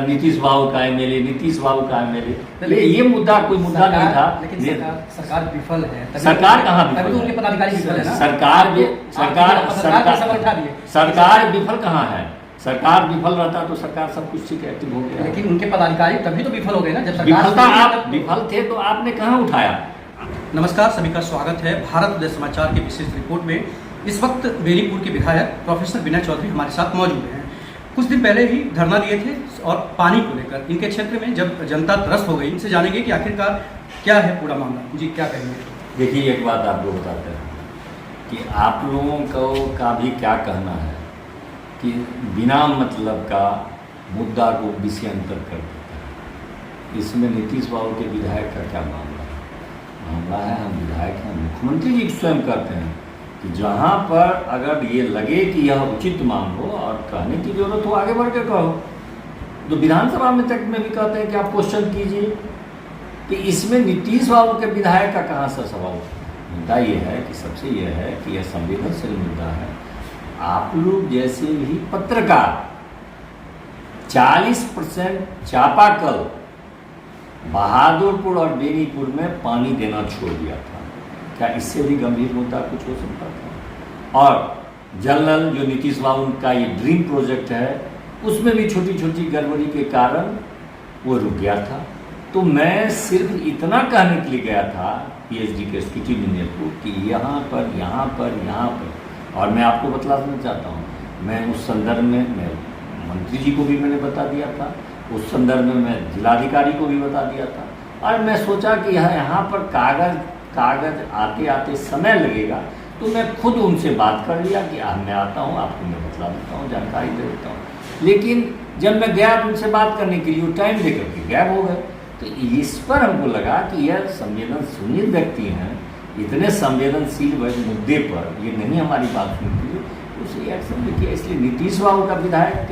नीतीश बाबू का एमएलए, नीतीश बाबू का एमएलए, ये मुद्दा कोई मुद्दा नहीं था। लेकिन सरकार विफल है। सरकार कहाँ विफल तो उनके पदाधिकारी विफल है ना। सरकार विफल कहाँ है? सरकार विफल रहता तो सरकार सब कुछ ठीक एक्टिव हो गया। लेकिन उनके पदाधिकारी तभी तो विफल हो गए ना जब सरकार विफल थे तो आपने कहाँ उठाया। नमस्कार, सभी का स्वागत है भारत उदय समाचार की विशेष रिपोर्ट में। इस वक्त बेनीपुर के विधायक प्रोफेसर विनय चौधरी हमारे साथ मौजूद हैं। कुछ दिन पहले ही धरना दिए थे और पानी को लेकर इनके क्षेत्र में जब जनता त्रस्त हो गई, इनसे जानेंगे कि आखिरकार क्या है पूरा मामला। जी, क्या कहेंगे? देखिए, एक बात आपको बताते हैं कि आप लोगों को का भी क्या कहना है कि बिना मतलब का मुद्दा को विषयांतर कर देता है। इसमें नीतीश बाबू के विधायक का क्या मामला है? हम विधायक हैं, मुख्यमंत्री जी स्वयं कहते हैं कि जहाँ पर अगर ये लगे कि यह उचित मांग हो और कहने की जरूरत हो, आगे बढ़ के कहो। तो विधानसभा में तक में भी कहते हैं कि आप क्वेश्चन कीजिए कि इसमें नीतीश बाबू के विधायक का कहाँ से सवाल। मुद्दा ये है कि सबसे ये है कि यह संवेदनशील मुद्दा है। आप लोग जैसे भी पत्रकार 40% चापाकल, बहादुरपुर और बेनीपुर में पानी देना छोड़ दिया था। क्या इससे भी गंभीर मुद्दा कुछ हो सकता था? और जल नल जो नीतीश बाबू का ये ड्रीम प्रोजेक्ट है, उसमें भी छोटी छोटी गड़बड़ी के कारण वो रुक गया था। तो मैं सिर्फ इतना कहने के लिए गया था पीएचडी के एग्जीक्यूटिव इंजीनियर को कि यहाँ पर और मैं आपको बतलाना चाहता हूँ, मैं उस संदर्भ में मैं मंत्री जी को भी मैंने बता दिया था, उस संदर्भ में मैं जिलाधिकारी को भी बता दिया था। और मैं सोचा कि यहाँ पर कागज़ आते आते समय लगेगा, तो मैं खुद उनसे बात कर लिया कि मैं आता हूँ, आपको मैं बतला देता हूँ, जानकारी दे देता हूँ। लेकिन जब मैं गया उनसे बात करने के लिए, वो टाइम दे करके गायब हो गए। तो इस पर हमको लगा कि यह संवेदनशील व्यक्ति हैं, इतने संवेदनशील मुद्दे पर ये नहीं हमारी बात सुनती है, उसे एक्शन देखिए। इसलिए नीतीश बाबू का विधायक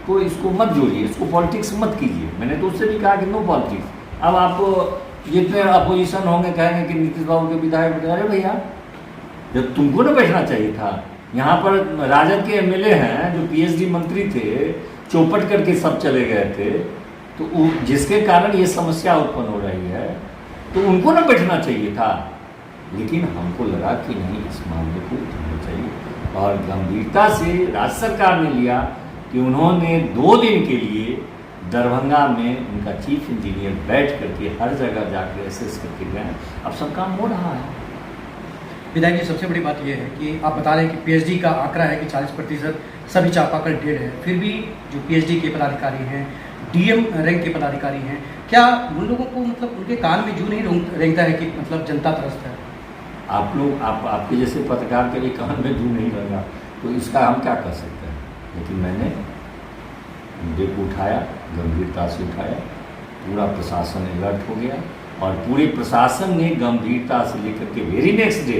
को इसको मत जोड़िए, इसको पॉलिटिक्स मत कीजिए। मैंने तो उससे भी कहा कि नो पॉलिटिक्स। अब आपको जितने अपोजिशन होंगे कहेंगे कि नीतीश बाबू के विधायक, अरे भैया जब तुमको ना बैठना चाहिए था। यहाँ पर राजद के एमएलए हैं जो पीएचडी मंत्री थे, चौपट करके सब चले गए थे, तो जिसके कारण ये समस्या उत्पन्न हो रही है, तो उनको ना बैठना चाहिए था। लेकिन हमको लगा कि नहीं, इस मामले को उठाना चाहिए और गंभीरता से राज्य सरकार ने लिया कि उन्होंने 2 दिन के लिए दरभंगा में उनका चीफ इंजीनियर बैठ करके हर जगह जाकर एसेस करके गए। अब सब काम हो रहा है। विधायक जी, सबसे बड़ी बात यह है कि आप बता रहे हैं कि पीएचडी का आंकड़ा है कि 40% सभी चापाकल डेड है। फिर भी जो पीएचडी के पदाधिकारी हैं, डीएम रैंक के पदाधिकारी हैं, क्या उन लोगों को मतलब उनके कान में जू नहीं रेंगता है कि मतलब जनता त्रस्त है? आप लोग आपके जैसे पत्रकार के लिए कान में जू नहीं रहेगा तो इसका हम क्या कर सकते हैं। लेकिन मैंने मुद्दे को उठाया, गंभीरता से उठाया, पूरा प्रशासन अलर्ट हो गया और पूरे प्रशासन ने गंभीरता से लेकर के वेरी नेक्स्ट डे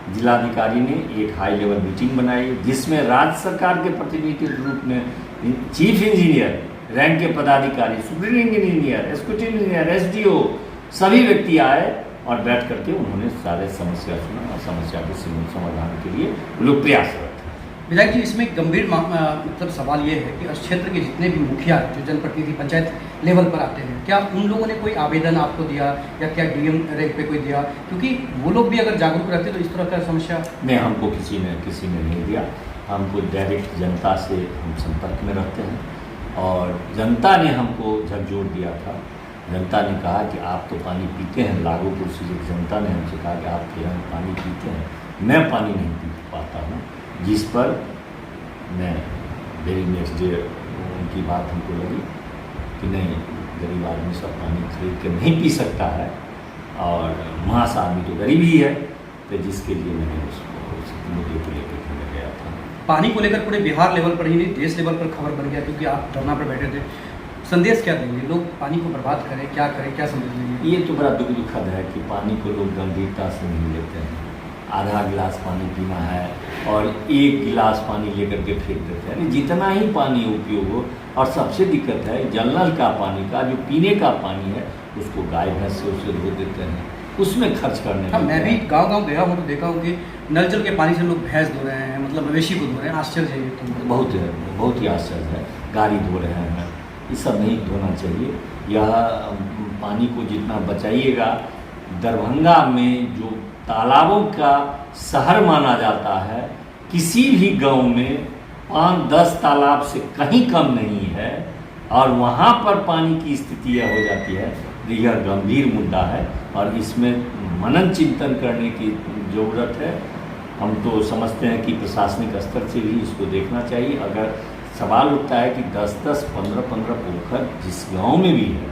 जिलाधिकारी ने एक हाई लेवल मीटिंग बनाई, जिसमें राज्य सरकार के प्रतिनिधि रूप में चीफ इंजीनियर रैंक के पदाधिकारी, supreme engineer, executive engineer, SDO सभी व्यक्ति आए और बैठ करके उन्होंने सारे समस्या सुना और समस्या के समाधान के लिए लोग प्रयासरत। विधायक जी, इसमें गंभीर मतलब सवाल ये है कि उस क्षेत्र के जितने भी मुखिया जो जनप्रतिनिधि पंचायत लेवल पर आते हैं, क्या उन लोगों ने कोई आवेदन आपको दिया या क्या डीएम रैंक पे कोई दिया? क्योंकि वो लोग भी अगर जागरूक रहते तो इस तरह का समस्या नहीं, हमको किसी ने नहीं दिया। हमको डायरेक्ट जनता से हम संपर्क में रहते हैं और जनता ने हमको झकझोर दिया था। जनता ने कहा कि आप तो पानी पीते हैं, लागूपुर से जनता ने हमसे कहा कि आप केरल पानी पीते हैं, मैं पानी नहीं पी पाता हूँ। जिस पर मैं वेरी नेक्स्ट डे उनकी बात हमको लगी कि नहीं, गरीब आदमी सब पानी खरीद के नहीं पी सकता है और मास आदमी तो गरीब ही है। तो जिसके लिए मैंने उसको मुद्दे को लेकर के गया था। पानी को लेकर पूरे बिहार लेवल पर ही नहीं, देश लेवल पर खबर बन गया, क्योंकि आप धरना पर बैठे थे। संदेश क्या देंगे? लोग पानी को बर्बाद करें, क्या करें, क्या संदेश देंगे? ये तो बड़ा दुखद है कि पानी को लोग गंभीरता से नहीं लेते हैं। आधा गिलास पानी पीना है और 1 गिलास पानी लेकर के फेंक देते हैं। जितना ही पानी उपयोग हो, और सबसे दिक्कत है जल नल का पानी का, जो पीने का पानी है उसको गाय भैंस से उसे धो देते हैं, उसमें खर्च करने। हाँ, मैं भी गांव गया हूँ तो देखा हूँ कि नल जल के पानी से लोग भैंस धो रहे हैं, मतलब मवेशी को धो रहे हैं। आश्चर्य है ये तो। बहुत ही आश्चर्य है। गाड़ी धो रहे हैं, सब नहीं धोना चाहिए। यह पानी को जितना बचाइएगा, दरभंगा में जो तालाबों का शहर माना जाता है, किसी भी गांव में 5-10 तालाब से कहीं कम नहीं है, और वहाँ पर पानी की स्थिति यह हो जाती है। यह गंभीर मुद्दा है और इसमें मनन चिंतन करने की ज़रूरत है। हम तो समझते हैं कि प्रशासनिक स्तर से भी इसको देखना चाहिए। अगर सवाल उठता है कि 10-10, 15-15 पोखर जिस गांव में भी है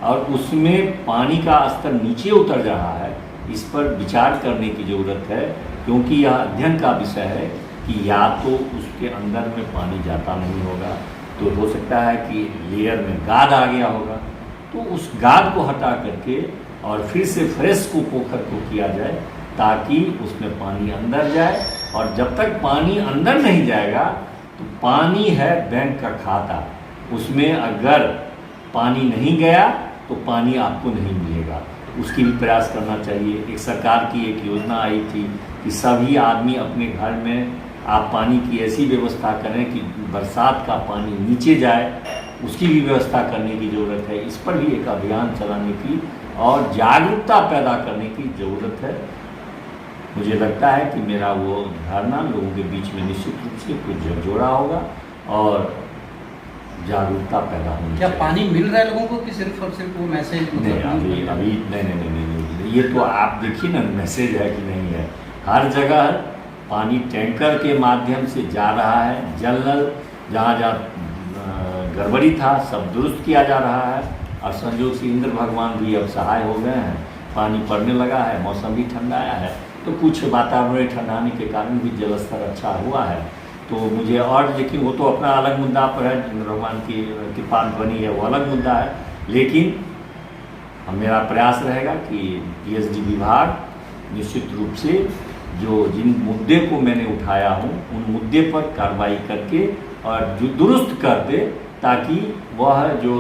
और उसमें पानी का स्तर नीचे उतर रहा है, इस पर विचार करने की ज़रूरत है, क्योंकि यह अध्ययन का विषय है कि या तो उसके अंदर में पानी जाता नहीं होगा, तो हो सकता है कि लेयर में गाद आ गया होगा, तो उस गाद को हटा करके और फिर से फ्रेश को पोखर को किया जाए, ताकि उसमें पानी अंदर जाए। और जब तक पानी अंदर नहीं जाएगा तो पानी है बैंक का खाता, उसमें अगर पानी नहीं गया तो पानी आपको नहीं मिलेगा। उसकी भी प्रयास करना चाहिए। एक सरकार की एक योजना आई थी कि सभी आदमी अपने घर में आप पानी की ऐसी व्यवस्था करें कि बरसात का पानी नीचे जाए, उसकी भी व्यवस्था करने की ज़रूरत है। इस पर भी एक अभियान चलाने की और जागरूकता पैदा करने की ज़रूरत है। मुझे लगता है कि मेरा वो धारणा लोगों के बीच में निश्चित रूप से कुछ झकझोरा होगा और जागरूकता पैदा होगी। क्या पानी मिल रहा है लोगों को कि सिर्फ और सिर्फ वो मैसेज? नहीं, अभी नहीं, ये तो आप देखिए ना, मैसेज है कि नहीं है। हर जगह पानी टैंकर के माध्यम से जा रहा है। जल नल जहाँ जहाँ गड़बड़ी था सब दुरुस्त किया जा रहा है, और संयोग से इंद्र भगवान भी अब सहाय हो गए हैं, पानी पड़ने लगा है, मौसम भी ठंडा आया है, तो कुछ वातावरण ठंडाने के कारण भी जल स्तर अच्छा हुआ है। तो मुझे और, लेकिन वो तो अपना अलग मुद्दा पर है, इंद्र भगवान की कृपा बनी है, वो अलग मुद्दा है। लेकिन मेरा प्रयास रहेगा कि पीएचडी विभाग निश्चित रूप से जिन मुद्दे को मैंने उठाया हूँ उन मुद्दे पर कार्रवाई करके और जो दुरुस्त कर दे, ताकि वह जो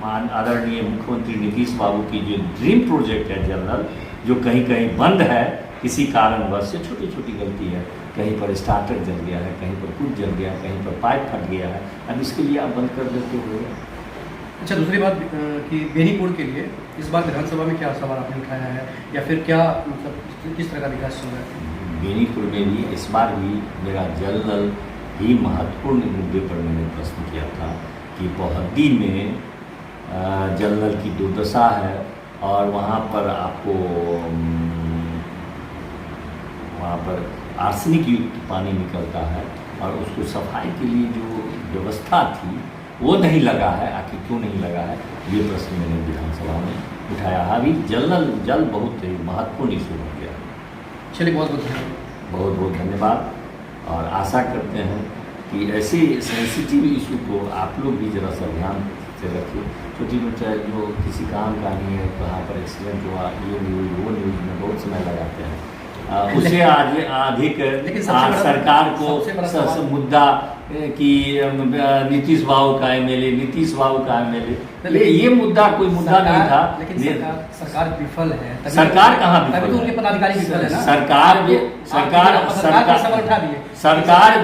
आदरणीय मुख्यमंत्री नीतीश बाबू की जो ड्रीम प्रोजेक्ट है जल नल, जो कहीं कहीं बंद है किसी कारणवश से, छोटी छोटी गलती है, कहीं पर स्टार्टर जल गया है, कहीं पर कुछ जल गया, कहीं पर पाइप फट गया है, अब इसके लिए आप बंद कर देते हो। अच्छा, दूसरी बात कि बेनीपुर के लिए इस बार विधानसभा में क्या सवाल आपने उठाया है, या फिर क्या मतलब किस तरह का विकास चल रहा है? बेनीपुर में भी इस बार भी मेरा जल नल ही महत्वपूर्ण मुद्दे पर मैंने प्रश्न किया था कि बहुद्दी में जल नल की दुर्दशा है, और वहाँ पर आपको वहाँ पर आर्सेनिक युक्त पानी निकलता है, और उसको सफाई के लिए जो व्यवस्था थी वो नहीं लगा है। आखिर क्यों नहीं लगा है, ये प्रश्न मैंने विधानसभा में उठाया। अभी जल बहुत महत्वपूर्ण इशू हो गया। चलिए, बहुत बहुत धन्यवाद। बहुत बहुत धन्यवाद, और आशा करते हैं कि ऐसे सेंसिटिव इशू को आप लोग भी ज़रा सा ध्यान से रखिए। छोटी मोटी जो किसी काम का नहीं है, कहाँ पर एक्सीडेंट हुआ, ये न्यूज़ वो न्यूज़ में बहुत समय लगाते हैं, उससे आज अधिक सरकार को मुद्दा कि नीतीश बाबू का एमएलए, नीतीश बाबू का एमएलए, ये मुद्दा कोई मुद्दा नहीं था। लेकिन सरकार विफल है। सरकार कहाँ विफल है? तो उनके पदाधिकारी विफल है ना। सरकार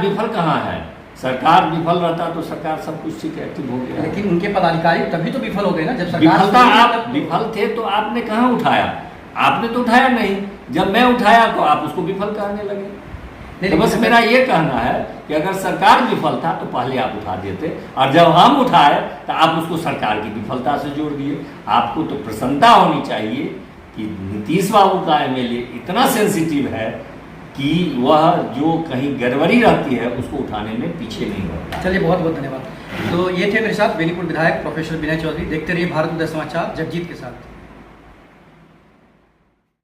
विफल कहाँ है? सरकार विफल रहता तो सरकार सब कुछ ठीक एक्टिव हो गया। लेकिन उनके पदाधिकारी तभी तो विफल हो गए ना, जब विफलता आप विफल थे तो आपने कहाँ उठाया? आपने तो उठाया नहीं। जब मैं उठाया तो आप उसको विफल कहने लगे। तो बस मेरा ये कहना है कि अगर सरकार विफल था तो पहले आप उठा देते, और जब हम उठाए तो आप उसको सरकार की विफलता से जोड़ दिए। आपको तो प्रसन्नता होनी चाहिए कि नीतीश बाबू का एमएलए इतना सेंसिटिव है कि वह जो कहीं गड़बड़ी रहती है उसको उठाने में पीछे नहीं रहता। चलिए, बहुत बहुत धन्यवाद। तो ये थे मेरे साथ बेनीपुर विधायक प्रोफेसर विनय चौधरी। देखते रहिए भारत उदय समाचार जगजीत के साथ।